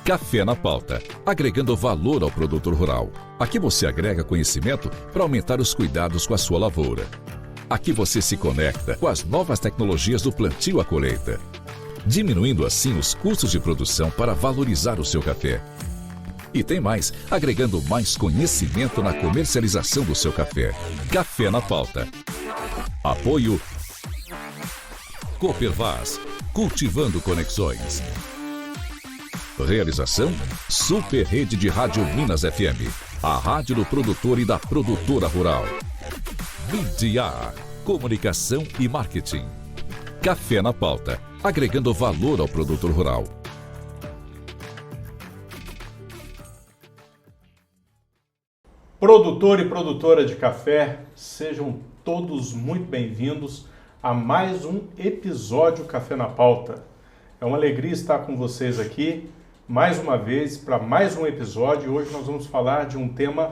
Café na Pauta, agregando valor ao produtor rural. Aqui você agrega conhecimento para aumentar os cuidados com a sua lavoura. Aqui você se conecta com as novas tecnologias do plantio à colheita, diminuindo assim os custos de produção para valorizar o seu café. E tem mais, agregando mais conhecimento na comercialização do seu café. Café na Pauta. Apoio Coopervaz, cultivando conexões. Realização Super Rede de Rádio Minas FM, a rádio do produtor e da produtora rural. Midiar, comunicação e marketing. Café na Pauta, agregando valor ao produtor rural. Produtor e produtora de café, sejam todos muito bem-vindos a mais um episódio Café na Pauta. É uma alegria estar com vocês aqui mais uma vez para mais um episódio. Hoje nós vamos falar de um tema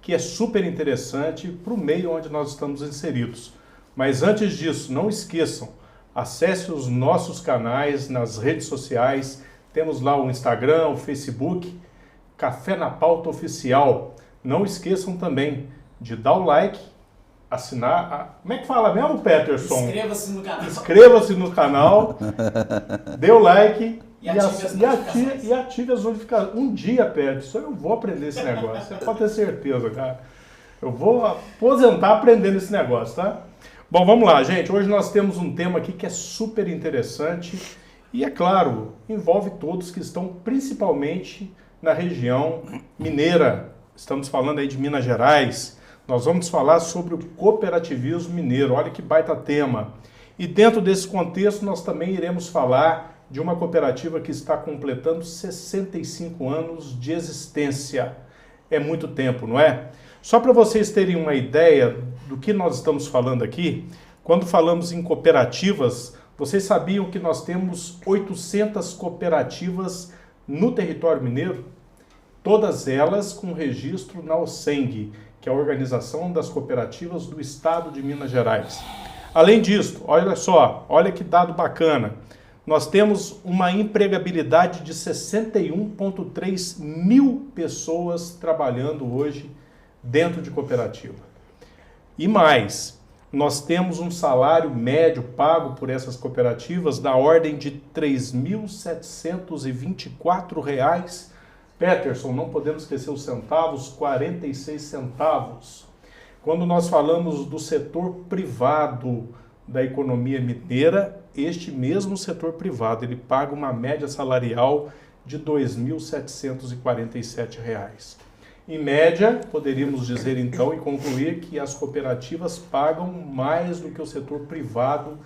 que é super interessante para o meio onde nós estamos inseridos. Mas antes disso, não esqueçam, acesse os nossos canais nas redes sociais. Temos lá o Instagram, o Facebook, Café na Pauta Oficial. Não esqueçam também de dar o like, assinar. Como é que fala mesmo, Peterson? Inscreva-se no canal. Inscreva-se no canal, dê o like e ative as notificações. Um dia, Peterson, eu vou aprender esse negócio. Você pode ter certeza, cara. Eu vou aposentar aprendendo esse negócio, tá? Bom, vamos lá, gente. Hoje nós temos um tema aqui que é super interessante e, é claro, envolve todos que estão principalmente na região mineira. Estamos falando aí de Minas Gerais. Nós vamos falar sobre o cooperativismo mineiro. Olha que baita tema. E dentro desse contexto nós também iremos falar de uma cooperativa que está completando 65 anos de existência. É muito tempo, não é? Só para vocês terem uma ideia do que nós estamos falando aqui, quando falamos em cooperativas, vocês sabiam que nós temos 800 cooperativas no território mineiro? Todas elas com registro na OCENG, que é a Organização das Cooperativas do Estado de Minas Gerais. Além disso, olha só, olha que dado bacana. Nós temos uma empregabilidade de 61,3 mil pessoas trabalhando hoje dentro de cooperativa. E mais, nós temos um salário médio pago por essas cooperativas da ordem de R$ 3.724. Peterson, não podemos esquecer os centavos, 46 centavos. Quando nós falamos do setor privado da economia mineira, este mesmo setor privado, ele paga uma média salarial de R$ 2.747. Em média, poderíamos dizer então e concluir que as cooperativas pagam mais do que o setor privado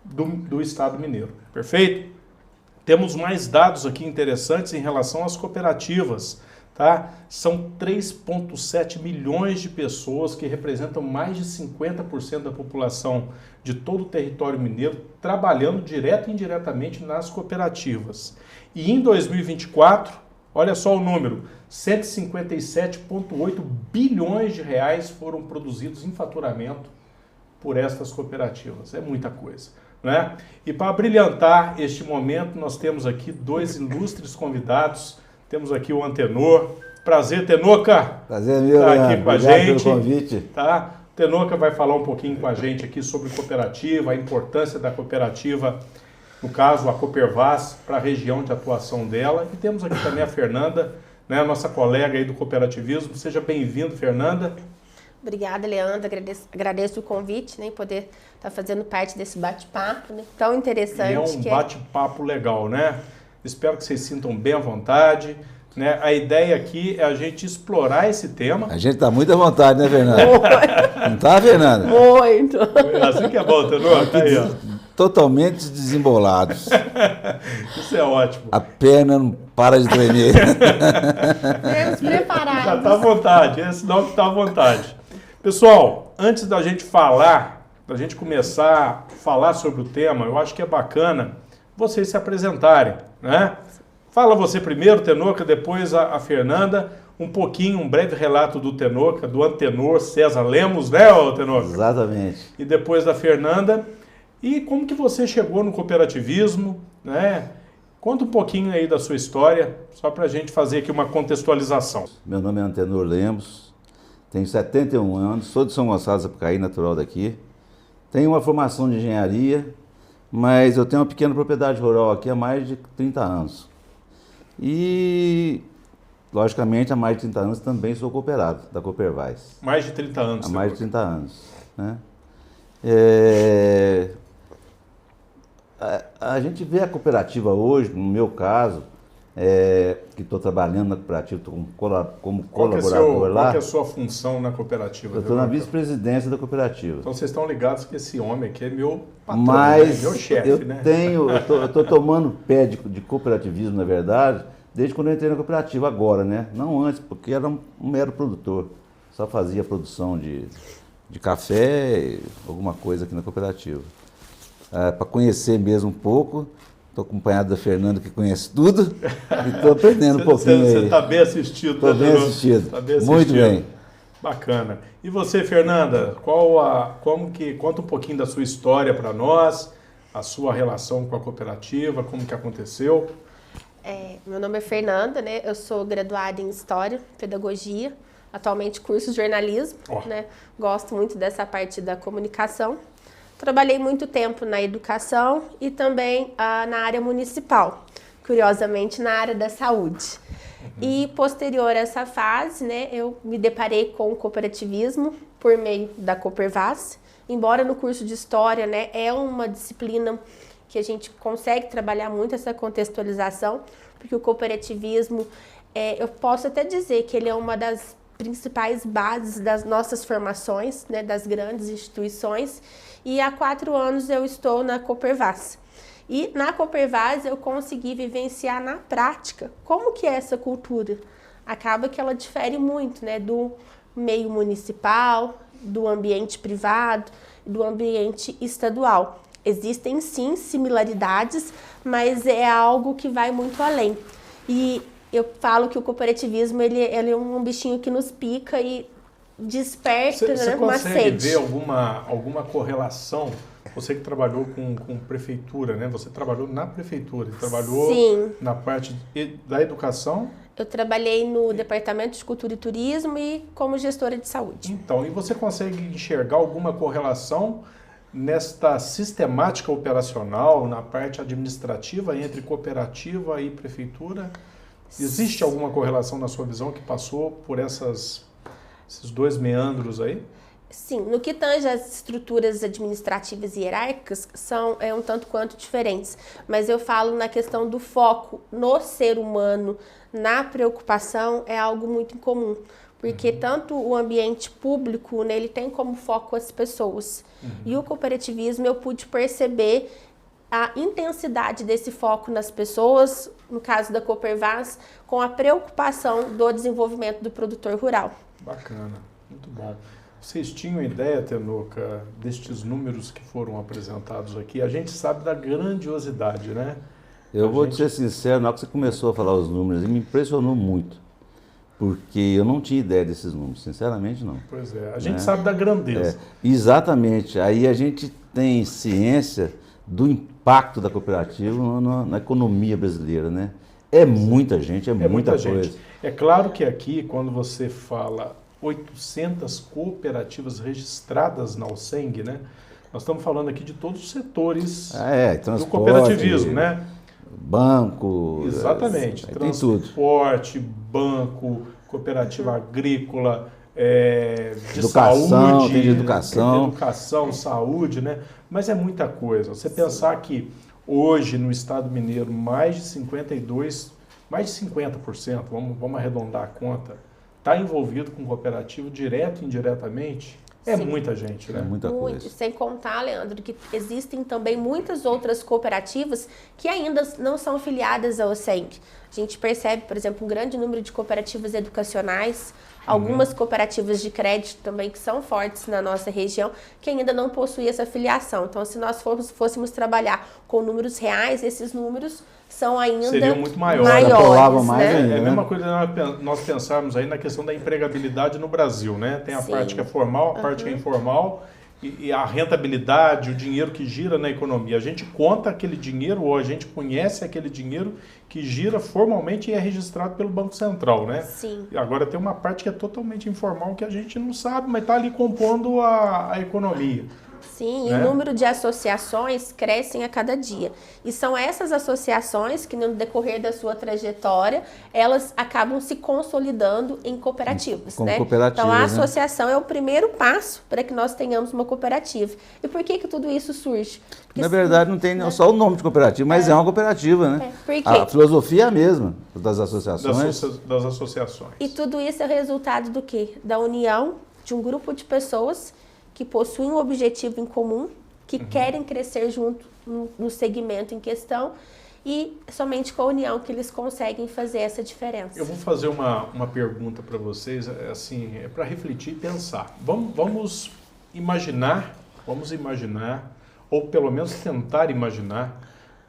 do Estado mineiro. Perfeito? Temos mais dados aqui interessantes em relação às cooperativas, tá? São 3,7 milhões de pessoas que representam mais de 50% da população de todo o território mineiro trabalhando direto e indiretamente nas cooperativas. E em 2024, olha só o número, 157,8 bilhões de reais foram produzidos em faturamento por estas cooperativas. É muita coisa, né? E para brilhantar este momento, nós temos aqui dois ilustres convidados. Temos aqui o Antenor. Prazer, Tenoca. Prazer meu, tá aqui com a gente. Pelo convite. Tá? O Tenoca vai falar um pouquinho com a gente aqui sobre cooperativa, a importância da cooperativa, no caso a Coopervaz, para a região de atuação dela. E temos aqui também a Fernanda, né, nossa colega aí do cooperativismo. Seja bem-vindo, Fernanda. Obrigada, Leandro. Agradeço o convite, né, poder estar fazendo parte desse bate-papo, né, tão interessante. E é um bate-papo legal, né? Espero que vocês sintam bem à vontade, né? A ideia aqui é a gente explorar esse tema. A gente está muito à vontade, né, Fernanda? Não tá, Fernanda? Muito. É assim que é bom, Tenor. Aí, ó. Totalmente desembolados. Isso é ótimo. A perna não para de tremer. Temos preparados. Já está à vontade, é sinal que está à vontade. Pessoal, antes da gente começar a falar sobre o tema, eu acho que é bacana vocês se apresentarem, né? Fala você primeiro, Tenoca, depois a Fernanda, um breve relato do Tenoca, do Antenor César Lemos, né, Tenoca? Exatamente. E depois da Fernanda. E como que você chegou no cooperativismo, né? Conta um pouquinho aí da sua história, só para a gente fazer aqui uma contextualização. Meu nome é Antenor Lemos, tenho 71 anos, sou de São Gonçalo do Sapucaí, natural daqui. Tenho uma formação de engenharia, mas eu tenho uma pequena propriedade rural aqui há mais de 30 anos. E, logicamente, há mais de 30 anos também sou cooperado da Copervaz. Mais de 30 anos. Há mais de 30 anos. Né? A gente vê a cooperativa hoje, no meu caso, que estou trabalhando na cooperativa, estou como colaborador lá. Qual que é a sua função na cooperativa? Eu estou na vice-presidência da cooperativa. Então vocês estão ligados que esse homem aqui é meu patrão, mas meu chefe, né? Eu estou tomando pé de cooperativismo, na verdade, desde quando eu entrei na cooperativa, agora, né? Não antes, porque era um mero produtor. Só fazia produção de café, alguma coisa aqui na cooperativa. Para conhecer mesmo um pouco, estou acompanhado da Fernanda, que conhece tudo, e estou aprendendo um pouquinho aí. Você está bem assistido. Estou bem assistido. Tá bem assistido. Muito bem. Bacana. E você, Fernanda, conta um pouquinho da sua história para nós, a sua relação com a cooperativa, como que aconteceu? Meu nome é Fernanda, né? Eu sou graduada em História, Pedagogia, atualmente curso de jornalismo, né? Gosto muito dessa parte da comunicação. Trabalhei muito tempo na educação e também na área municipal, curiosamente na área da saúde. E posterior a essa fase, né, eu me deparei com o cooperativismo por meio da Copervaz. Embora no curso de História, né, é uma disciplina que a gente consegue trabalhar muito essa contextualização, porque o cooperativismo, eu posso até dizer que ele é uma das principais bases das nossas formações, né, das grandes instituições. E há 4 anos eu estou na Copervaz. E na Copervaz eu consegui vivenciar na prática como que é essa cultura. Acaba que ela difere muito, né, do meio municipal, do ambiente privado, do ambiente estadual. Existem sim similaridades, mas é algo que vai muito além. E eu falo que o cooperativismo ele é um bichinho que nos pica e desperta, você uma consegue sede. ver alguma correlação? Você que trabalhou com prefeitura, né? Você trabalhou na prefeitura, trabalhou Sim. na parte da educação? Eu trabalhei no Departamento de Cultura e Turismo e como gestora de saúde. Então, e você consegue enxergar alguma correlação nesta sistemática operacional, na parte administrativa entre cooperativa e prefeitura? Existe alguma correlação na sua visão que passou por esses 2 meandros aí? Sim, no que tange as estruturas administrativas e hierárquicas, são um tanto quanto diferentes. Mas eu falo na questão do foco no ser humano, na preocupação, é algo muito incomum. Porque tanto o ambiente público, né, ele tem como foco as pessoas. E o cooperativismo eu pude perceber a intensidade desse foco nas pessoas, no caso da Copervaz, com a preocupação do desenvolvimento do produtor rural. Bacana, muito bom. Vocês tinham ideia, Tenoca, destes números que foram apresentados aqui? A gente sabe da grandiosidade, né? Eu vou te ser sincero, na hora que você começou a falar os números, me impressionou muito. Porque eu não tinha ideia desses números, sinceramente não. Pois é, a gente sabe da grandeza. Exatamente, aí a gente tem ciência do impacto da cooperativa na economia brasileira, né? É muita gente, é muita coisa. Gente. É claro que aqui, quando você fala 800 cooperativas registradas na Alceng, né? Nós estamos falando aqui de todos os setores do cooperativismo, né? Banco. Exatamente. Transporte, banco, cooperativa agrícola, de educação, saúde. Tem de educação. Educação, saúde, né? Mas é muita coisa. Você pensar que hoje no Estado Mineiro mais de 50%, vamos arredondar a conta, está envolvido com cooperativo direto e indiretamente. É Sim. muita gente, né? É muita coisa. Sem contar, Leandro, que existem também muitas outras cooperativas que ainda não são filiadas ao Alceng. A gente percebe, por exemplo, um grande número de cooperativas educacionais, algumas cooperativas de crédito também que são fortes na nossa região, que ainda não possuem essa filiação. Então, se nós fôssemos trabalhar com números reais, esses números são ainda seriam muito maiores. Né? É a mesma coisa nós pensarmos aí na questão da empregabilidade no Brasil, né? Tem a parte que é formal, a parte que é informal, e a rentabilidade, o dinheiro que gira na economia. A gente conta aquele dinheiro ou a gente conhece aquele dinheiro que gira formalmente e é registrado pelo Banco Central, né? Sim. Agora tem uma parte que é totalmente informal que a gente não sabe, mas está ali compondo a economia. Sim, né? E o número de associações crescem a cada dia. E são essas associações que, no decorrer da sua trajetória, elas acabam se consolidando em cooperativas. Como né? cooperativas, Então, a né? associação é o primeiro passo para que nós tenhamos uma cooperativa. E por que tudo isso surge? Porque Na verdade, não tem só o nome de cooperativa, mas é uma cooperativa, né? Por quê? A filosofia é a mesma das associações. Das associações. E tudo isso é o resultado do quê? Da união de um grupo de pessoas que possuem um objetivo em comum, que querem crescer junto no segmento em questão e somente com a união que eles conseguem fazer essa diferença. Eu vou fazer uma pergunta para vocês, assim, é para refletir e pensar. Vamos imaginar, ou pelo menos tentar imaginar,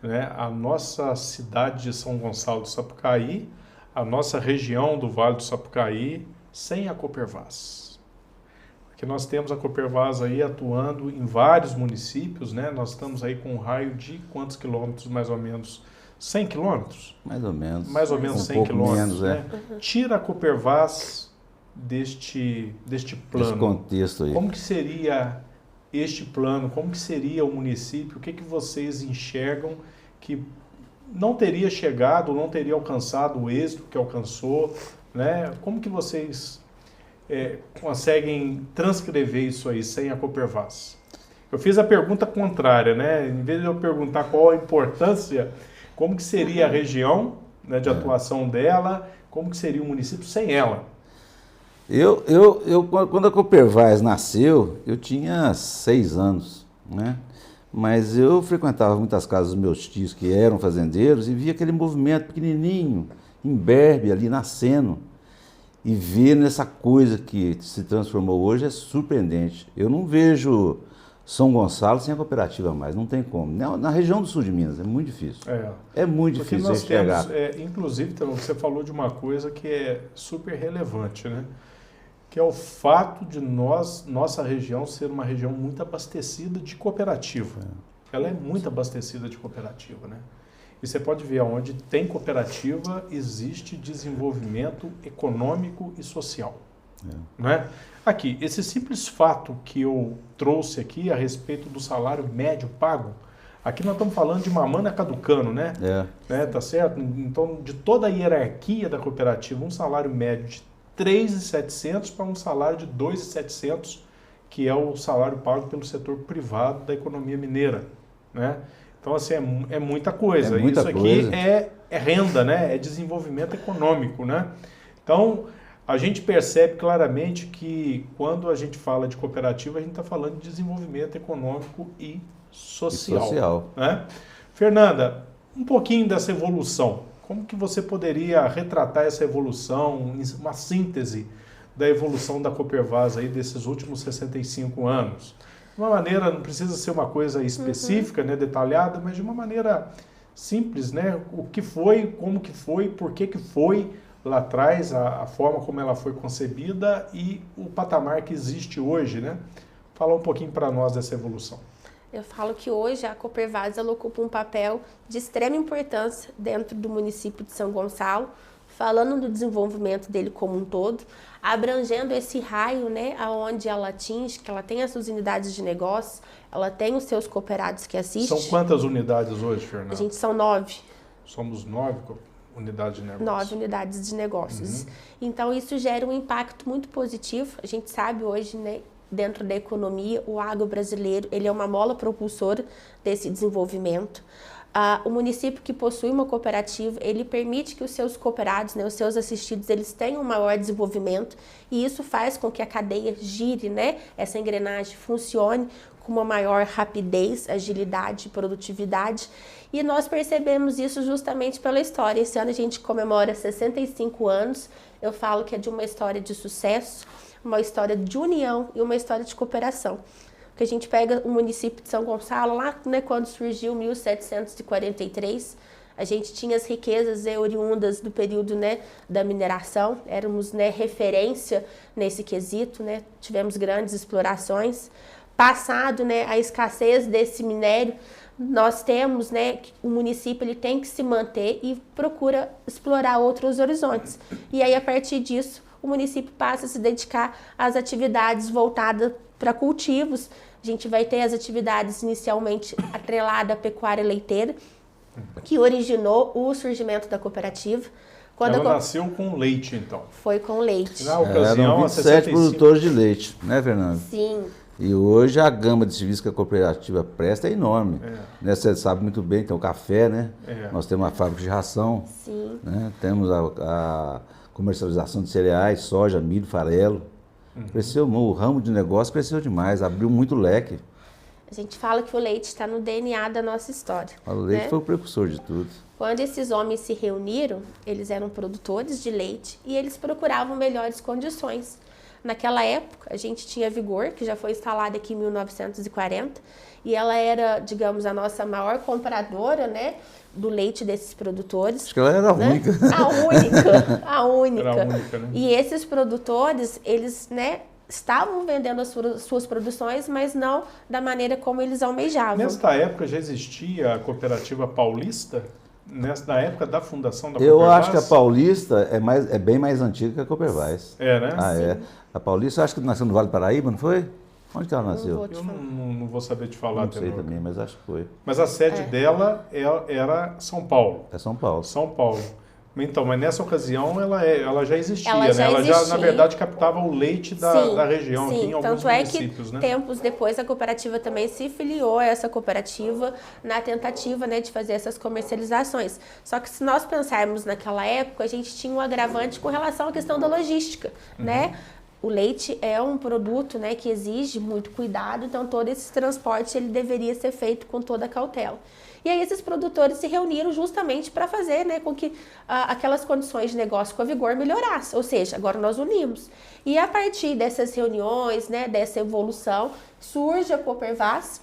né, a nossa cidade de São Gonçalo do Sapucaí, a nossa região do Vale do Sapucaí, sem a Coopervaz. Porque nós temos a Coopervaz aí atuando em vários municípios, né? Nós estamos aí com um raio de quantos quilômetros, mais ou menos? 100 quilômetros? Mais ou menos. Mais ou menos 100 quilômetros, menos, né? Tira a Coopervaz deste plano. Esse contexto aí. Como que seria este plano? Como que seria o município? O que vocês enxergam que não teria chegado, não teria alcançado o êxito que alcançou, né? Como que vocês conseguem transcrever isso aí sem a Coopervaz? Eu fiz a pergunta contrária, né? Em vez de eu perguntar qual a importância, como que seria a região, né, de atuação dela, como que seria o município sem ela? Quando a Coopervaz nasceu, eu tinha 6 anos, né? Mas eu frequentava muitas casas dos meus tios que eram fazendeiros e via aquele movimento pequenininho, imberbe ali nascendo. E ver nessa coisa que se transformou hoje é surpreendente. Eu não vejo São Gonçalo sem a cooperativa mais, não tem como. Na região do sul de Minas é muito difícil. É muito porque difícil nós chegar. temos, inclusive, você falou de uma coisa que é super relevante, né? Que é o fato de nossa região ser uma região muito abastecida de cooperativa. Ela é muito abastecida de cooperativa, né? E você pode ver, onde tem cooperativa, existe desenvolvimento econômico e social. Não é? Aqui, esse simples fato que eu trouxe aqui a respeito do salário médio pago, aqui nós estamos falando de mamana caducano, né? Tá certo? Então, de toda a hierarquia da cooperativa, um salário médio de 3.700 para um salário de 2.700, que é o salário pago pelo setor privado da economia mineira, né? Então, assim, é muita coisa. Isso aqui é renda, né? É desenvolvimento econômico, né? Então, a gente percebe claramente que quando a gente fala de cooperativa, a gente está falando de desenvolvimento econômico e social. Né? Fernanda, um pouquinho dessa evolução. Como que você poderia retratar essa evolução, uma síntese da evolução da Coopervaz aí desses últimos 65 anos? De uma maneira, não precisa ser uma coisa específica, né, detalhada, mas de uma maneira simples, né? O que foi, como que foi, por que foi lá atrás, a forma como ela foi concebida e o patamar que existe hoje, né? Fala um pouquinho para nós dessa evolução. Eu falo que hoje a Coopervaz ela ocupa um papel de extrema importância dentro do município de São Gonçalo, falando do desenvolvimento dele como um todo, abrangendo esse raio, né, aonde ela atinge, que ela tem as suas unidades de negócio, ela tem os seus cooperados que assistem. São quantas unidades hoje, Fernanda? A gente são 9. Somos 9 unidades de negócio. 9 unidades de negócios. Então, isso gera um impacto muito positivo. A gente sabe hoje, né, dentro da economia, o agro brasileiro ele é uma mola propulsora desse desenvolvimento. O município que possui uma cooperativa, ele permite que os seus cooperados, né, os seus assistidos, eles tenham um maior desenvolvimento e isso faz com que a cadeia gire, né, essa engrenagem funcione com uma maior rapidez, agilidade e produtividade. E nós percebemos isso justamente pela história. Esse ano a gente comemora 65 anos. Eu falo que é de uma história de sucesso, uma história de união e uma história de cooperação. Porque a gente pega o município de São Gonçalo, lá, né, quando surgiu 1743, a gente tinha as riquezas oriundas do período, né, da mineração, éramos, né, referência nesse quesito, né, tivemos grandes explorações. passado, né, a escassez desse minério, nós temos, né, que o município ele tem que se manter e procura explorar outros horizontes. E aí, a partir disso, o município passa a se dedicar às atividades voltadas para cultivos. A gente vai ter as atividades inicialmente atreladas à pecuária leiteira, que originou o surgimento da cooperativa. Quando ela nasceu com leite, então. Foi com leite. Na ocasião, eram 27 produtores de leite, né, Fernando? Sim. E hoje a gama de serviços que a cooperativa presta é enorme. Né? Você sabe muito bem, tem o café, né? Nós temos a fábrica de ração. Sim. Né? Temos a comercialização de cereais, soja, milho, farelo. Cresceu, o ramo de negócio cresceu demais, abriu muito leque. A gente fala que o leite está no DNA da nossa história. O leite, né? foi o precursor de tudo. Quando esses homens se reuniram, eles eram produtores de leite e eles procuravam melhores condições. Naquela época, a gente tinha a Vigor, que já foi instalada aqui em 1940, e ela era, digamos, a nossa maior compradora, né, do leite desses produtores. Acho que ela era a única. A única. Era a única, né? E esses produtores, eles, né, estavam vendendo as suas produções, mas não da maneira como eles almejavam. Nesta época já existia a cooperativa paulista? Na época da fundação da Eu Coopervaz? acho que a Paulista é bem mais antiga que a Coopervaz. É, né? Ah, é. A Paulista, acho que nasceu no Vale do Paraíba, não foi? Onde que ela nasceu? Eu não vou saber te falar. Não sei também, mas acho que foi. Mas a sede dela era São Paulo. É São Paulo. São Paulo. Então, mas nessa ocasião ela já existia, Ela né? já Ela existia. já, na verdade, captava o leite da região, sim. aqui em alguns Tanto municípios, que né? tempos depois a cooperativa também se filiou a essa cooperativa na tentativa, né, de fazer essas comercializações. Só que se nós pensarmos naquela época, a gente tinha um agravante com relação à questão da logística, né? O leite é um produto, né, que exige muito cuidado, então todo esse transporte ele deveria ser feito com toda a cautela. E aí esses produtores se reuniram justamente para fazer, né, com que aquelas condições de negócio com a Vigor melhorassem. Ou seja, agora nós unimos. E a partir dessas reuniões, né, dessa evolução, surge a Coopervaz.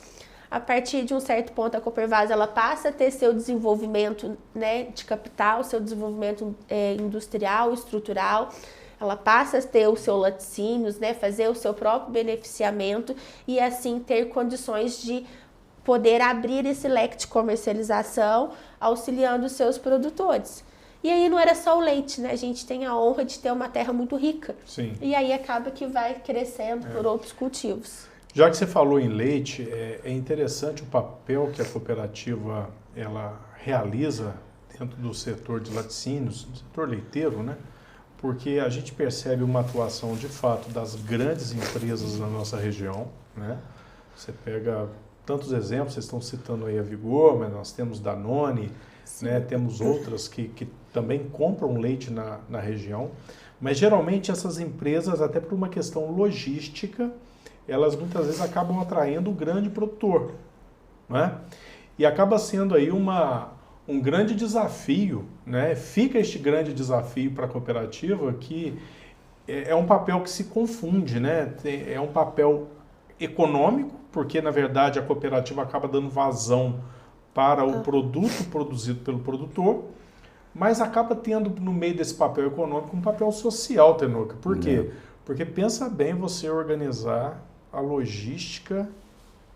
A partir de um certo ponto, a Coopervaz ela passa a ter seu desenvolvimento, né, de capital, seu desenvolvimento industrial, estrutural. Ela passa a ter o seu laticínios, né, fazer o seu próprio beneficiamento e assim ter condições de poder abrir esse leque de comercialização, auxiliando os seus produtores. E aí não era só o leite, né? A gente tem a honra de ter uma terra muito rica. Sim. E aí acaba que vai crescendo por outros cultivos. Já que você falou em leite, é interessante o papel que a cooperativa ela realiza dentro do setor de laticínios, do setor leiteiro, né? Porque a gente percebe uma atuação de fato das grandes empresas na nossa região, né? Você pega tantos exemplos, vocês estão citando aí a Vigor, mas nós temos Danone, né? Temos outras que também compram leite na região, mas geralmente essas empresas, até por uma questão logística, elas muitas vezes acabam atraindo o grande produtor, né? E acaba sendo aí um grande desafio, né? Fica este grande desafio para a cooperativa que é um papel que se confunde, né? É um papel econômico, porque na verdade a cooperativa acaba dando vazão para o produto produzido pelo produtor, mas acaba tendo no meio desse papel econômico um papel social, Tenoca. Por quê? Porque pensa bem você organizar a logística,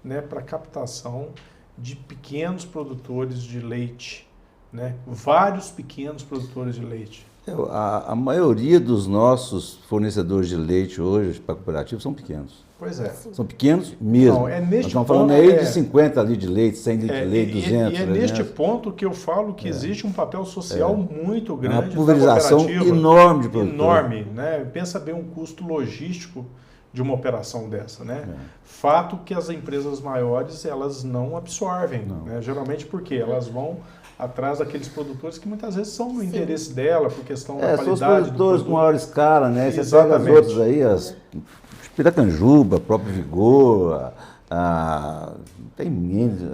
né, para captação de pequenos produtores de leite, né? Vários pequenos produtores de leite. A maioria dos nossos fornecedores de leite hoje para a cooperativa são pequenos. Pois é. São pequenos mesmo. Não, Nós estamos falando aí de 50 litros de leite, 100 litros de leite, 200. E é neste ponto que eu falo que existe um papel social muito grande. Uma pulverização enorme de produtos. Enorme, né? Pensa bem um custo logístico de uma operação dessa, né? Fato que as empresas maiores, elas não absorvem, né? Geralmente porque elas vão atrás daqueles produtores que muitas vezes são do interesse dela, por questão da qualidade. São os produtores com maior escala, né? Você Exatamente. pega as outras aí, as Piracanjuba, próprio Vigor, tem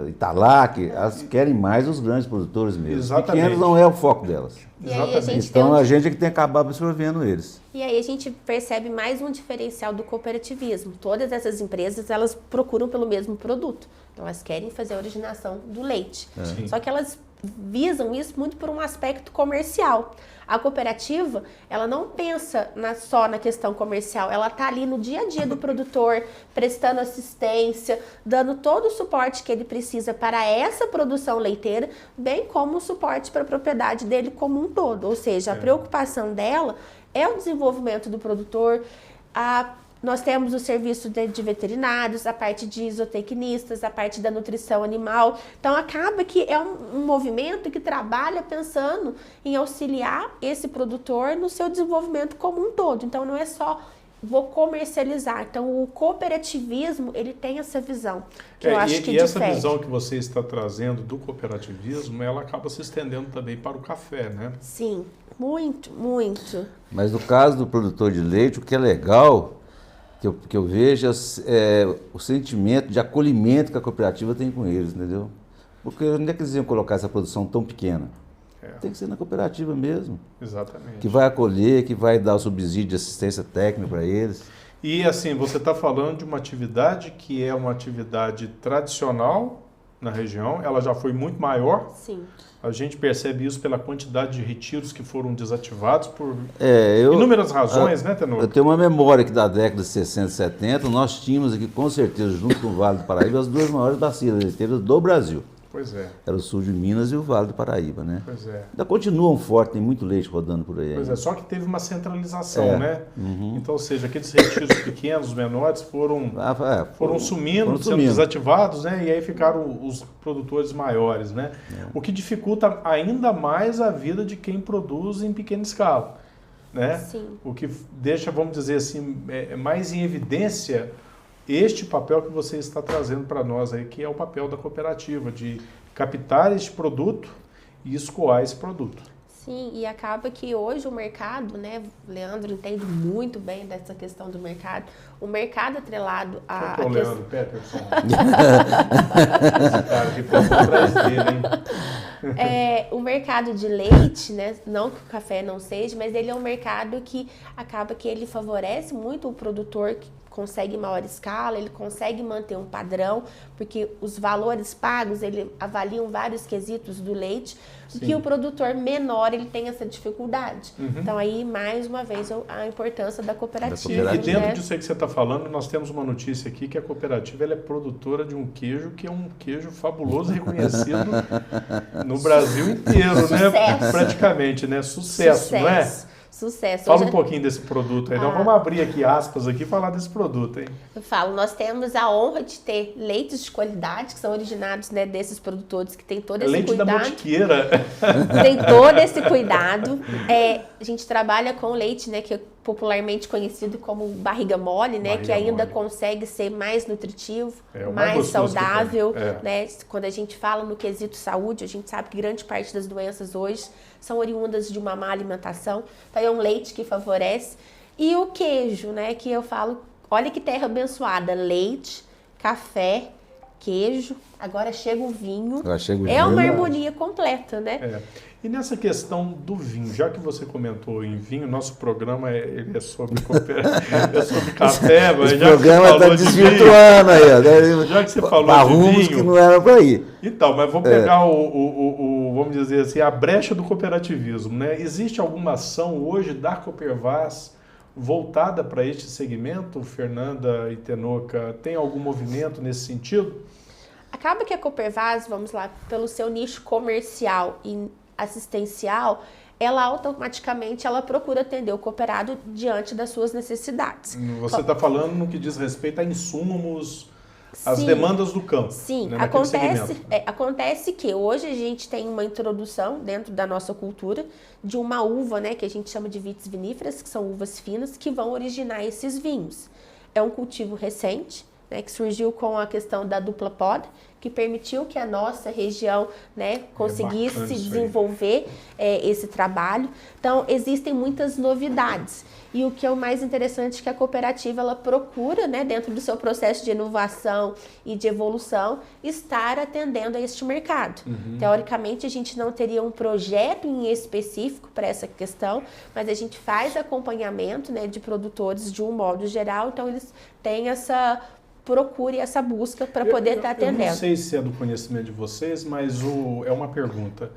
Italac, elas querem mais os grandes produtores mesmo. Exatamente. Pequenos não é o foco delas. E aí a gente Então a gente é que tem que acabar absorvendo eles. E aí a gente percebe mais um diferencial do cooperativismo. Todas essas empresas, elas procuram pelo mesmo produto. Então elas querem fazer a originação do leite. Só que elas visam isso muito por um aspecto comercial. A cooperativa, ela não pensa só na questão comercial, ela está ali no dia a dia do produtor, prestando assistência, dando todo o suporte que ele precisa para essa produção leiteira, bem como o suporte para a propriedade dele como um todo. Ou seja, a preocupação dela é o desenvolvimento do produtor, nós temos o serviço de veterinários, a parte de zootecnistas, a parte da nutrição animal. Então, acaba que é um movimento que trabalha pensando em auxiliar esse produtor no seu desenvolvimento como um todo. Então, não é só vou comercializar. Então, o cooperativismo, ele tem essa visão, que eu acho que difere. E essa visão que você está trazendo do cooperativismo, ela acaba se estendendo também para o café, né? Sim, muito, muito. Mas no caso do produtor de leite, o que é legal... Que eu vejo o sentimento de acolhimento que a cooperativa tem com eles, entendeu? Porque onde é que eles iam colocar essa produção tão pequena? Tem que ser na cooperativa mesmo. Exatamente. Que vai acolher, que vai dar o subsídio de assistência técnica para eles. E assim, você está falando de uma atividade que é uma atividade tradicional na região, ela já foi muito maior. Sim. A gente percebe isso pela quantidade de retiros que foram desativados por inúmeras razões, né, Tenor? Eu tenho uma memória que da década de 60 e 70, nós tínhamos aqui, com certeza, junto com o Vale do Paraíba, as duas maiores bacias leiteiras do Brasil. Pois é. Era o sul de Minas e o Vale do Paraíba, né? Pois é. Ainda continuam fortes, tem muito leite rodando por aí. Pois é, só que teve uma centralização, né? Uhum. Então, ou seja, aqueles retiros pequenos, menores, foram sumindo, sendo desativados, né? E aí ficaram os produtores maiores, né? O que dificulta ainda mais a vida de quem produz em pequena escala, né? Sim. O que deixa, vamos dizer assim, mais em evidência este papel que você está trazendo para nós aí, que é o papel da cooperativa, de captar este produto e escoar esse produto. Sim, e acaba que hoje o mercado, né, o Leandro entende muito bem dessa questão do mercado, o mercado atrelado a... Quem é o Leandro Peterson? Esse cara que foi atrás dele, hein? O mercado de leite, né, não que o café não seja, mas ele é um mercado que acaba que ele favorece muito o produtor que consegue maior escala, ele consegue manter um padrão, porque os valores pagos, ele avaliam vários quesitos do leite, e que o produtor menor, ele tem essa dificuldade. Uhum. Então, aí, mais uma vez, a importância da cooperativa. E dentro disso aí que você está falando, nós temos uma notícia aqui que a cooperativa ela é produtora de um queijo que é um queijo fabuloso, reconhecido no Brasil inteiro, né? Praticamente, né? Sucesso, não é? Sucesso. Fala um pouquinho desse produto aí. Nós vamos abrir aqui aspas aqui e falar desse produto, hein? Eu falo, nós temos a honra de ter leites de qualidade que são originados, né, desses produtores que tem todo esse leite cuidado. Da Botiqueira. Tem todo esse cuidado. A gente trabalha com leite, né, que é popularmente conhecido como barriga mole, né, que ainda consegue ser mais nutritivo, mais saudável, né? Quando a gente fala no quesito saúde, a gente sabe que grande parte das doenças hoje são oriundas de uma má alimentação. Então é um leite que favorece. E o queijo, né, que eu falo, olha que terra abençoada, leite, café, queijo, agora chega o vinho. É uma harmonia completa, né? E nessa questão do vinho, já que você comentou em vinho, nosso programa ele é sobre café, mas já que você falou tá desvirtuando aí, ó. Já que você falou de vinho, que não era para ir. Então, mas vamos pegar vamos dizer assim, a brecha do cooperativismo, né? Existe alguma ação hoje da Coopervaz voltada para este segmento, Fernanda e Tenoca? Tem algum movimento nesse sentido? Acaba que a Coopervaz, vamos lá, pelo seu nicho comercial e assistencial, ela automaticamente procura atender o cooperado diante das suas necessidades. Você está falando no que diz respeito a insumos, as demandas do campo. Sim, né, acontece que hoje a gente tem uma introdução dentro da nossa cultura de uma uva, né, que a gente chama de vitis viníferas, que são uvas finas, que vão originar esses vinhos. É um cultivo recente, né, que surgiu com a questão da dupla poda, que permitiu que a nossa região, né, conseguisse desenvolver esse trabalho. Então, existem muitas novidades. E o que é o mais interessante é que a cooperativa ela procura, né, dentro do seu processo de inovação e de evolução, estar atendendo a este mercado. Uhum. Teoricamente, a gente não teria um projeto em específico para essa questão, mas a gente faz acompanhamento, né, de produtores de um modo geral, então eles têm essa procure essa busca para poder estar atendendo. Eu não sei se é do conhecimento de vocês, mas é uma pergunta.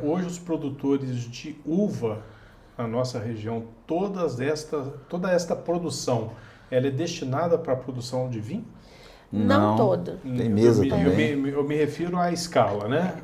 Hoje os produtores de uva na nossa região, toda esta produção, ela é destinada para a produção de vinho? Não todo. Tem mesa também. Eu me refiro à escala, né?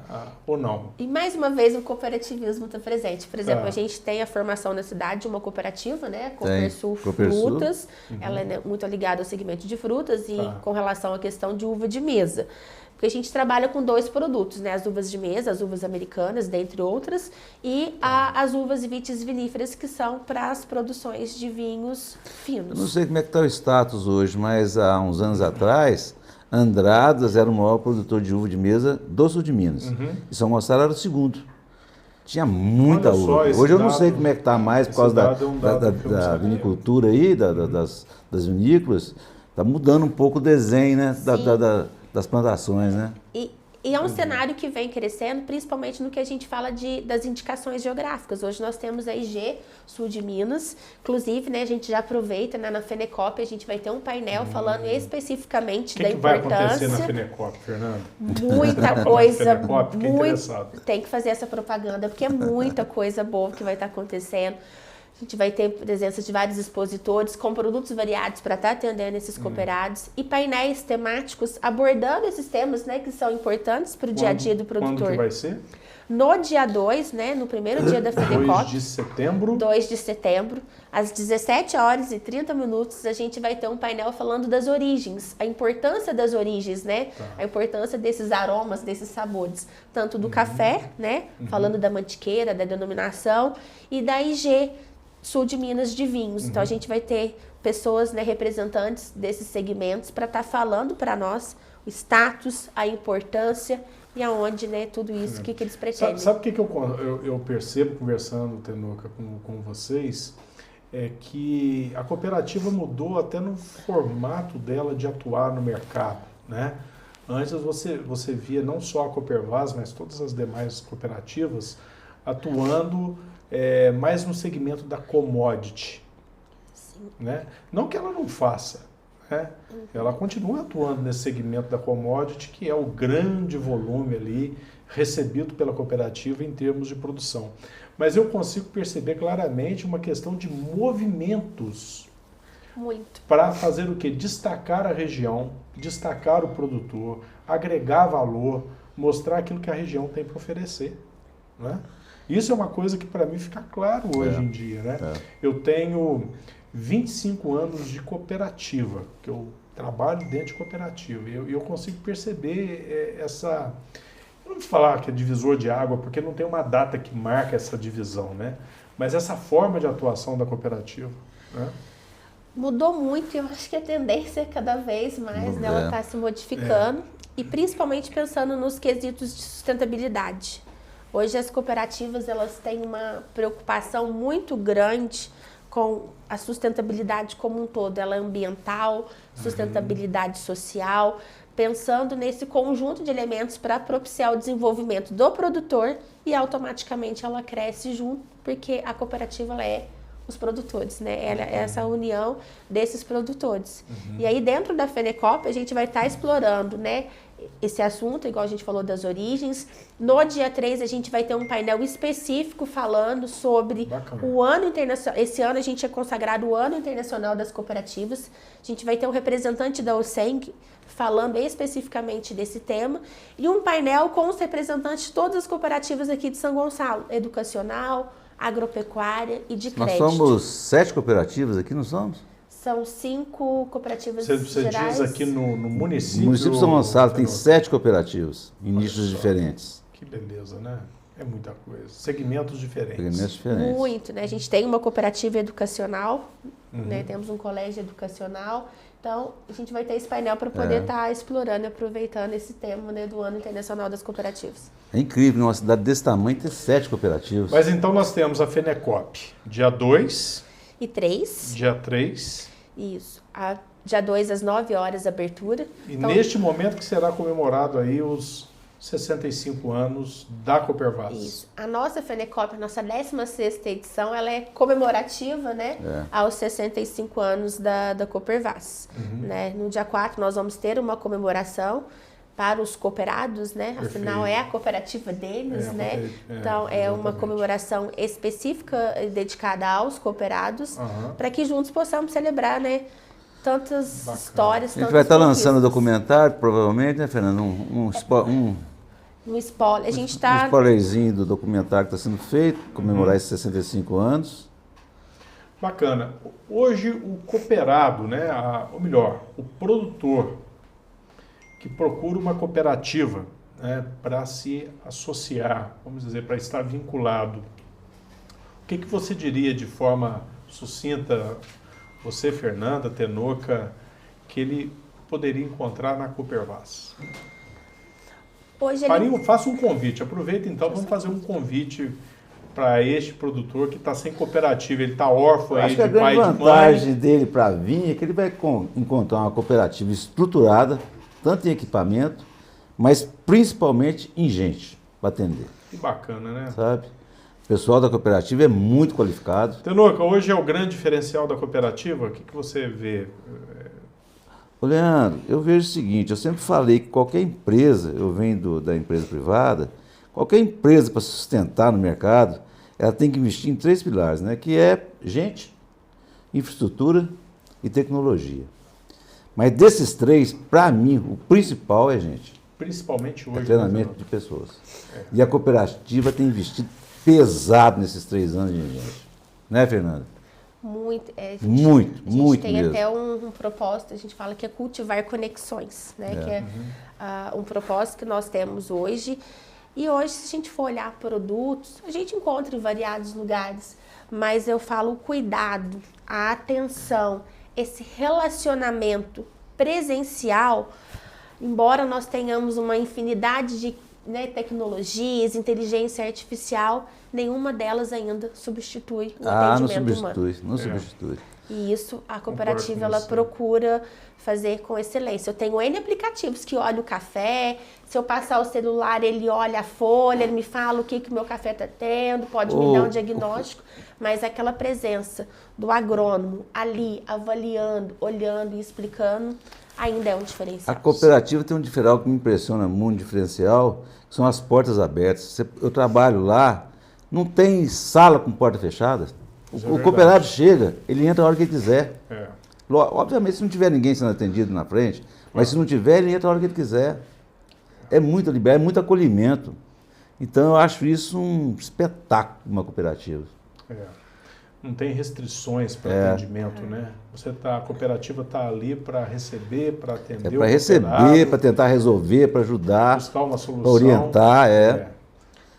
Ou não? E mais uma vez o cooperativismo está presente. Por exemplo, a gente tem a formação na cidade de uma cooperativa, né? Copersul Frutas. Ela é muito ligada ao segmento de frutas e com relação à questão de uva de mesa. Porque a gente trabalha com 2 produtos, né? As uvas de mesa, as uvas americanas, dentre outras, e as uvas vitis viníferas, que são para as produções de vinhos finos. Eu não sei como é que está o status hoje, mas há uns anos atrás, Andradas era o maior produtor de uva de mesa do sul de Minas. E São Gonçalo era o segundo. Tinha muita uva. Hoje eu não sei como é que está mais por causa da vinicultura aí, das vinícolas. Está mudando um pouco o desenho, né? Das plantações, né? E é um cenário que vem crescendo, principalmente no que a gente fala das indicações geográficas. Hoje nós temos a IG, sul de Minas. Inclusive, né, a gente já aproveita, né, na FENECOP, a gente vai ter um painel falando especificamente da importância. O que vai acontecer na FENECOP, Fernando? Muita coisa. FENECOP, fiquei interessado. Tem que fazer essa propaganda, porque é muita coisa boa que vai estar acontecendo. A gente vai ter presença de vários expositores com produtos variados para estar atendendo esses cooperados e painéis temáticos abordando esses temas, né, que são importantes para o dia a dia do produtor. Quando que vai ser? No dia 2, né, no primeiro dia da FENECOP. 2 de setembro. 2 de setembro, às 17h30, a gente vai ter um painel falando das origens, a importância das origens, né? A importância desses aromas, desses sabores, tanto do café, né, falando da mantiqueira, da denominação, e da IG, sul de Minas, de vinhos. Então a gente vai ter pessoas, né, representantes desses segmentos para estar falando para nós o status, a importância e aonde, né, tudo isso, o que eles pretendem. Sabe o que eu percebo conversando, Tenuca, com vocês? É que a cooperativa mudou até no formato dela de atuar no mercado, né? Antes você via não só a Coopervaz, mas todas as demais cooperativas atuando mais no segmento da commodity. Sim. Né? Não que ela não faça, né? Ela continua atuando nesse segmento da commodity, que é o grande volume ali recebido pela cooperativa em termos de produção. Mas eu consigo perceber claramente uma questão de movimentos. Muito. Para fazer o quê? Destacar a região, destacar o produtor, agregar valor, mostrar aquilo que a região tem para oferecer, né? Isso é uma coisa que para mim fica claro hoje em dia, né? Eu tenho 25 anos de cooperativa, que eu trabalho dentro de cooperativa, e eu consigo perceber essa... Eu não vou falar que é divisor de água, porque não tem uma data que marca essa divisão, né? Mas essa forma de atuação da cooperativa, né? Mudou muito e eu acho que a tendência é cada vez mais, né, ela está se modificando e principalmente pensando nos quesitos de sustentabilidade. Hoje as cooperativas elas têm uma preocupação muito grande com a sustentabilidade como um todo, ela é ambiental, sustentabilidade social, pensando nesse conjunto de elementos para propiciar o desenvolvimento do produtor e automaticamente ela cresce junto, porque a cooperativa ela é os produtores, né? Ela é essa união desses produtores. E aí dentro da FENECOP a gente vai estar explorando, né, esse assunto, igual a gente falou das origens. No dia 3 a gente vai ter um painel específico falando sobre o ano internacional. Esse ano a gente é consagrado o Ano Internacional das Cooperativas. A gente vai ter um representante da OCENC falando especificamente desse tema e um painel com os representantes de todas as cooperativas aqui de São Gonçalo, educacional, agropecuária e de crédito. Nós somos 7 cooperativas aqui, não somos? São 5 cooperativas Você gerais. Diz aqui no município... O município de São Gonçalo tem 7 cooperativas, em nichos diferentes. Que beleza, né? É muita coisa. Segmentos diferentes. Segmentos diferentes. Muito, né? A gente tem uma cooperativa educacional, né? Temos um colégio educacional. Então, a gente vai ter esse painel para poder estar explorando e aproveitando esse tema, né, do Ano Internacional das Cooperativas. É incrível, numa cidade desse tamanho, ter 7 cooperativas. Mas então nós temos a FENECOP, dia 2... E 3. Dia 3. Isso. Dia 2, às 9 horas, abertura. E então, neste momento que será comemorado aí os 65 anos da Coopervaz. Isso. A nossa Fenecop, a nossa 16ª edição, ela é comemorativa, né? Aos 65 anos da Coopervaz. Né? No dia 4 nós vamos ter uma comemoração para os cooperados, né? Afinal, é a cooperativa deles, né? Então, é uma comemoração específica dedicada aos cooperados, para que juntos possamos celebrar, né? Tantas histórias, A gente vai estar lançando o documentário, provavelmente, né, Fernando? Um spoiler. A gente está... Um spoilerzinho do documentário que está sendo feito, comemorar esses 65 anos. Bacana. Hoje, o cooperado, né? Ou melhor, o produtor que procura uma cooperativa, né, para se associar, vamos dizer, para estar vinculado. O que você diria de forma sucinta, você, Fernanda, Tenoca, que ele poderia encontrar na Coopervaz? Hoje Faça um convite, aproveita então, vamos fazer um convite para este produtor que está sem cooperativa, ele está órfão aí de pai e de mãe. Acho que a grande vantagem dele para vir é que ele vai encontrar uma cooperativa estruturada, tanto em equipamento, mas principalmente em gente para atender. Que bacana, né? Sabe? O pessoal da cooperativa é muito qualificado. Tenoca, hoje é o grande diferencial da cooperativa? O que você vê? Ô, Leandro, eu vejo o seguinte, eu sempre falei que qualquer empresa, eu venho da empresa privada, qualquer empresa para se sustentar no mercado, ela tem que investir em 3 pilares, né? Que é gente, infraestrutura e tecnologia. Mas desses 3, para mim, o principal é gente. Principalmente hoje. É treinamento de pessoas. E a cooperativa tem investido pesado nesses 3 anos de gente. Né, Fernanda? Muito. A gente tem mesmo. até um propósito, a gente fala que é cultivar conexões, né? Que é um propósito que nós temos hoje. E hoje, se a gente for olhar produtos, a gente encontra em variados lugares. Mas eu falo o cuidado, a atenção, esse relacionamento presencial, embora nós tenhamos uma infinidade de tecnologias, inteligência artificial, nenhuma delas ainda substitui o atendimento humano. Não substitui. E isso a cooperativa ela procura fazer com excelência. Eu tenho N aplicativos que olham o café, se eu passar o celular ele olha a folha, ele me fala o que o meu café está tendo, pode me dar um diagnóstico, mas aquela presença do agrônomo ali avaliando, olhando e explicando ainda é um diferencial. A cooperativa tem um diferencial que me impressiona muito, diferencial, que são as portas abertas. Eu trabalho lá, não tem sala com porta fechada. O cooperado chega, ele entra a hora que ele quiser. Obviamente, se não tiver ninguém sendo atendido na frente, mas se não tiver, ele entra a hora que ele quiser. É muito liberdade, é muito acolhimento. Então, eu acho isso um espetáculo, uma cooperativa. Não tem restrições para atendimento, né? A cooperativa está ali para receber, para atender. Para receber, para tentar resolver, para ajudar, buscar uma solução, para orientar,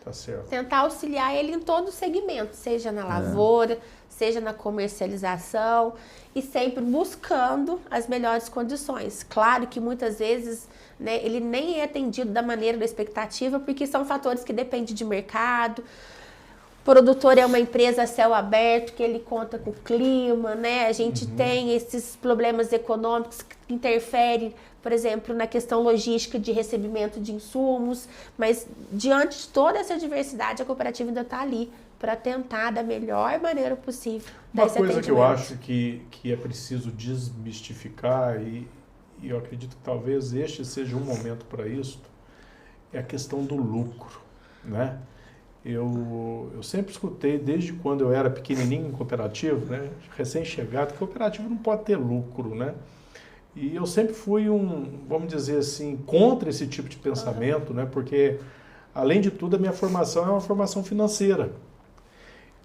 Tá certo. Tentar auxiliar ele em todo o segmento, seja na lavoura, seja na comercialização e sempre buscando as melhores condições. Claro que muitas vezes ele nem é atendido da maneira da expectativa, porque são fatores que dependem de mercado. O produtor é uma empresa a céu aberto, que ele conta com o clima, né? A gente tem esses problemas econômicos que interferem, por exemplo, na questão logística de recebimento de insumos, mas diante de toda essa diversidade, a cooperativa ainda está ali para tentar da melhor maneira possível dar esse atendimento. Uma coisa que eu acho que é preciso desmistificar, e eu acredito que talvez este seja um momento para isso, é a questão do lucro, né? Eu sempre escutei, desde quando eu era pequenininho em cooperativa, né, recém-chegado, que cooperativa não pode ter lucro, né? E eu sempre fui vamos dizer assim, contra esse tipo de pensamento, né? Porque, além de tudo, a minha formação é uma formação financeira.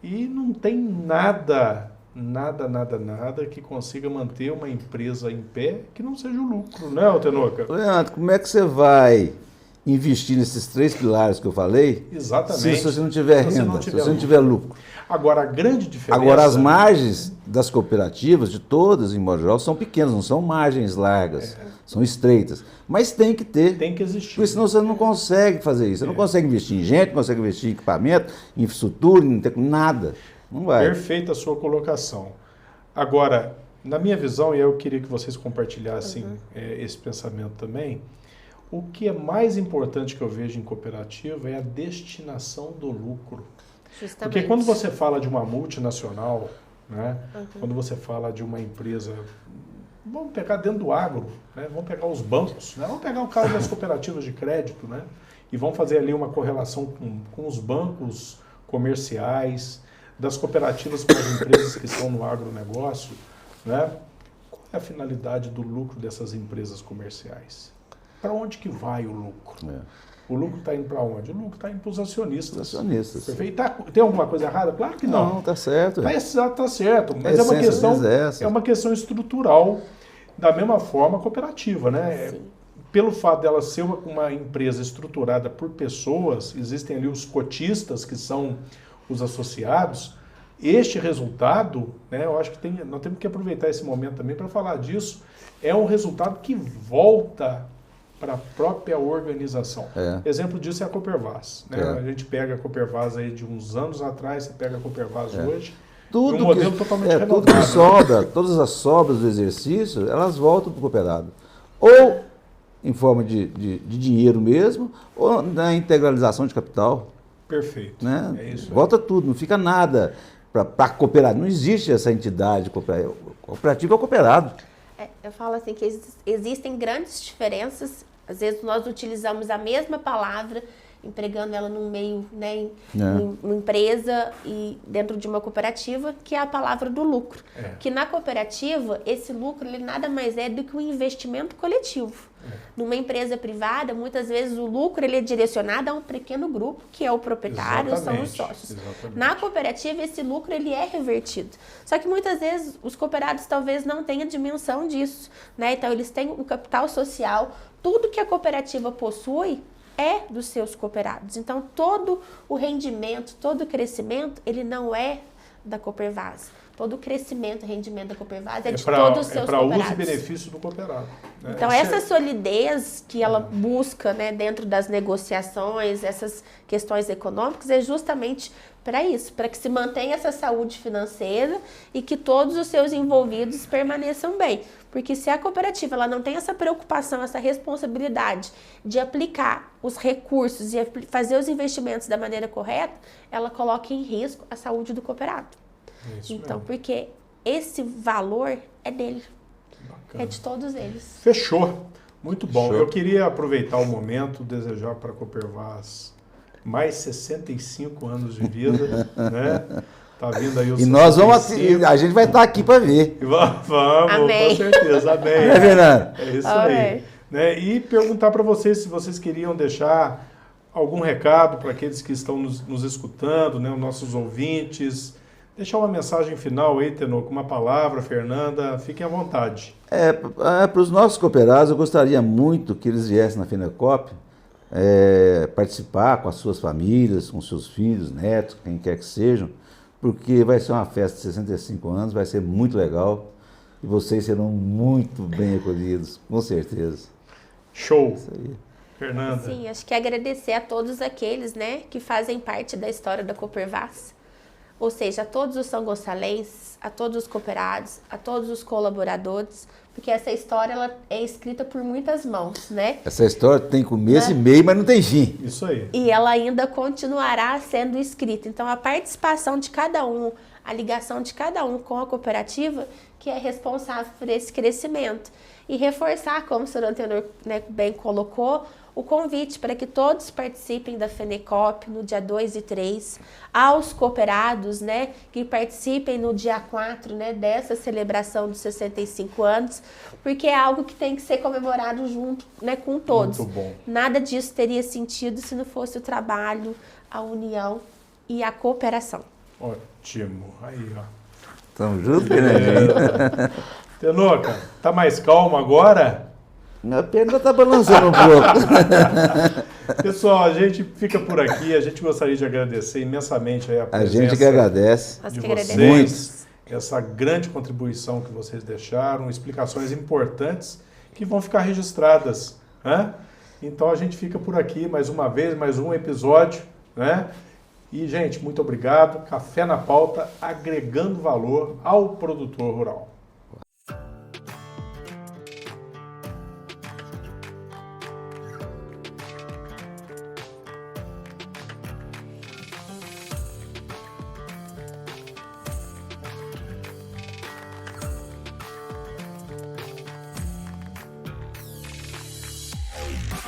E não tem nada que consiga manter uma empresa em pé que não seja o lucro, né, Tenoca? Leandro, como é que você vai investir nesses 3 pilares que eu falei? Exatamente. Se você não tiver renda, se você não tiver lucro. Agora, a grande diferença... Agora, as margens das cooperativas, de todas, em modo geral, são pequenas, não são margens largas, são estreitas. Mas tem que ter. Tem que existir. Porque senão você não consegue fazer isso. Você não consegue investir em gente, não consegue investir em equipamento, em infraestrutura, em nada. Não vai. Perfeita a sua colocação. Agora, na minha visão, e eu queria que vocês compartilhassem esse pensamento também, O que é mais importante que eu vejo em cooperativa é a destinação do lucro. Justamente. Porque quando você fala de uma multinacional, né, quando você fala de uma empresa, vamos pegar dentro do agro, né, vamos pegar os bancos, né, vamos pegar o caso das cooperativas de crédito, né, e vamos fazer ali uma correlação com os bancos comerciais, das cooperativas com as empresas que estão no agronegócio, né? Qual é a finalidade do lucro dessas empresas comerciais? Para onde que vai o lucro? O lucro está indo para onde? O lucro está indo para os acionistas. Acionistas. Perfeito. Tem alguma coisa errada? Claro que não. Não, tá certo. Tá certo, mas é uma questão estrutural, da mesma forma cooperativa, né? Sim. Pelo fato dela ser uma empresa estruturada por pessoas, existem ali os cotistas, que são os associados, este resultado, né, eu acho que nós temos que aproveitar esse momento também para falar disso, é um resultado que volta para a própria organização. Exemplo disso é a Coopervas. Né? A gente pega a Coopervas aí de uns anos atrás, você pega a Coopervas hoje, tudo um modelo totalmente renovado. Tudo que sobra, todas as sobras do exercício, elas voltam para o cooperado. Ou em forma de dinheiro mesmo, ou na integralização de capital. Perfeito. Né? É isso. Volta tudo, não fica nada para cooperado. Não existe essa entidade cooperativa. Cooperativo é o cooperado. Eu falo assim que existem grandes diferenças. Às vezes nós utilizamos a mesma palavra, empregando ela num meio, né, em uma empresa e dentro de uma cooperativa, que é a palavra do lucro. Que na cooperativa, esse lucro ele nada mais é do que um investimento coletivo. Numa empresa privada, muitas vezes o lucro ele é direcionado a um pequeno grupo, que é o proprietário, são os sócios. Exatamente. Na cooperativa, esse lucro ele é revertido. Só que muitas vezes os cooperados talvez não tenham dimensão disso, né? Então eles têm um capital social, tudo que a cooperativa possui é dos seus cooperados. Então todo o rendimento, todo o crescimento, ele não é da Coopervas. Todo o crescimento, rendimento da Coopervas é de todos os seus cooperados. É para uso e benefício do cooperado. Né? Então, essa solidez que ela busca, né, dentro das negociações, essas questões econômicas, é justamente para isso, para que se mantenha essa saúde financeira e que todos os seus envolvidos permaneçam bem. Porque se a cooperativa ela não tem essa preocupação, essa responsabilidade de aplicar os recursos e fazer os investimentos da maneira correta, ela coloca em risco a saúde do cooperado. Então, porque esse valor é dele. Bacana. É de todos eles. Fechou. Muito bom. Eu queria aproveitar o momento, desejar para a Coopervas mais 65 anos de vida, né? Tá vindo aí o 65. E nós a gente vai estar aqui para ver. Vamos, amém. Com certeza. Amém. É, Fernando? É isso aí. Né? E perguntar para vocês se vocês queriam deixar algum recado para aqueles que estão nos escutando, né? Os nossos ouvintes. Deixar uma mensagem final aí, Tenor, com uma palavra, Fernanda, fiquem à vontade. Para os nossos cooperados, eu gostaria muito que eles viessem na FENECOP participar com as suas famílias, com seus filhos, netos, quem quer que sejam, porque vai ser uma festa de 65 anos, vai ser muito legal e vocês serão muito bem acolhidos, com certeza. Show! Isso aí. Fernanda. Sim, acho que agradecer a todos aqueles, né, que fazem parte da história da Coopervas. Ou seja, a todos os são gonçalenses, a todos os cooperados, a todos os colaboradores, porque essa história ela é escrita por muitas mãos, né? Essa história tem começo e meio, mas não tem fim. Isso aí. E ela ainda continuará sendo escrita. Então, a participação de cada um, a ligação de cada um com a cooperativa, que é responsável por esse crescimento. E reforçar, como o senhor Antenor, né, bem colocou, o convite para que todos participem da FENECOP no dia 2 e 3, aos cooperados, né, que participem no dia 4, né, dessa celebração dos 65 anos, porque é algo que tem que ser comemorado junto, né, com todos. Muito bom. Nada disso teria sentido se não fosse o trabalho, a união e a cooperação. Ótimo. Aí, ó. Tamo junto, Fernandinho? Tenor, cara, tá mais calmo agora? Minha perna está balançando um pouco. Pessoal, a gente fica por aqui. A gente gostaria de agradecer imensamente a presença a gente que agradece. de vocês, essa grande contribuição que vocês deixaram, explicações importantes que vão ficar registradas. Né? Então a gente fica por aqui mais uma vez, mais um episódio. Né? E, gente, muito obrigado. Café na Pauta, agregando valor ao produtor rural.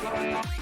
Música